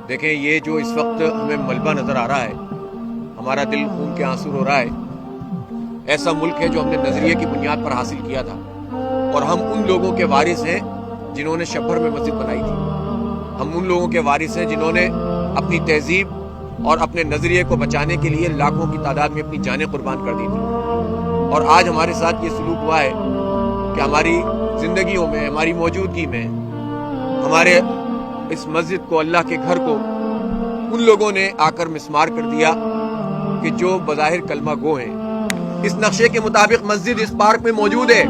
دیکھیں یہ جو اس وقت ہمیں ملبہ نظر آ رہا ہے، ہمارا دل خون کے آنسو رو رہا ہے۔ ایسا ملک ہے جو ہم نے نظریے کی بنیاد پر حاصل کیا تھا، اور ہم ان لوگوں کے وارث ہیں جنہوں نے شب بھر میں مسجد بنائی تھی۔ ہم ان لوگوں کے وارث ہیں جنہوں نے اپنی تہذیب اور اپنے نظریے کو بچانے کے لیے لاکھوں کی تعداد میں اپنی جانیں قربان کر دی تھی، اور آج ہمارے ساتھ یہ سلوک ہوا ہے کہ ہماری زندگیوں میں، ہماری موجودگی میں، ہمارے اس مسجد کو، اللہ کے گھر کو ان لوگوں نے آ کر مسمار کر دیا کہ جو بظاہر کلمہ گو ہیں۔ اس نقشے کے مطابق مسجد اس پارک میں موجود ہے،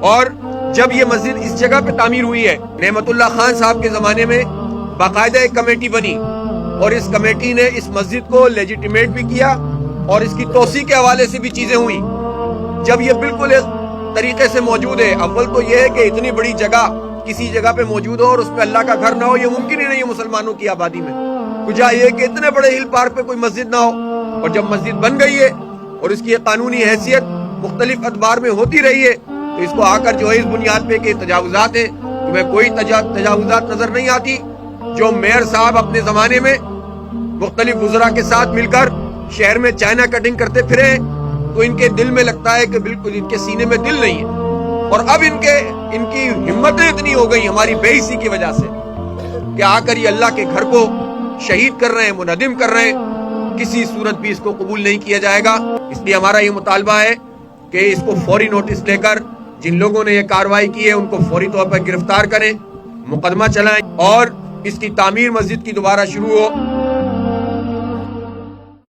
اور جب یہ مسجد اس جگہ پہ تعمیر ہوئی ہے، نعمت اللہ خان صاحب کے زمانے میں باقاعدہ ایک کمیٹی بنی، اور اس کمیٹی نے اس مسجد کو لیجیٹیمیٹ بھی کیا، اور اس کی توسیع کے حوالے سے بھی چیزیں ہوئیں۔ جب یہ بالکل ایک طریقے سے موجود ہے، اول تو یہ ہے کہ اتنی بڑی جگہ کسی جگہ پہ موجود ہو اور اس پہ اللہ کا گھر نہ ہو، یہ ممکن ہی نہیں ہے مسلمانوں کی آبادی میں۔ کجا یہ کہ اتنے بڑے ہل پارک پہ کوئی مسجد نہ ہو، اور جب مسجد بن گئی ہے اور اس کی قانونی حیثیت مختلف ادوار میں ہوتی رہی ہے، تو اس کو آ کر جو ہے اس بنیاد پہ کہ تجاوزات ہیں، تمہیں کوئی تجاوزات نظر نہیں آتی۔ جو میئر صاحب اپنے زمانے میں مختلف وزراء کے ساتھ مل کر شہر میں چائنا کٹنگ کرتے پھرے، تو ان کے دل میں لگتا ہے کہ بالکل ان کے سینے میں دل نہیں ہے، اور اب ان کی ہمتیں اتنی ہو گئی ہماری بے حسی کی وجہ سے کہ آ کر یہ اللہ کے گھر کو شہید کر رہے ہیں، منہدم کر رہے ہیں۔ کسی صورت بھی اس کو قبول نہیں کیا جائے گا۔ اس لیے ہمارا یہ مطالبہ ہے کہ اس کو فوری نوٹس لے کر جن لوگوں نے یہ کارروائی کی ہے ان کو فوری طور پر گرفتار کریں، مقدمہ چلائیں، اور اس کی تعمیر مسجد کی دوبارہ شروع ہو۔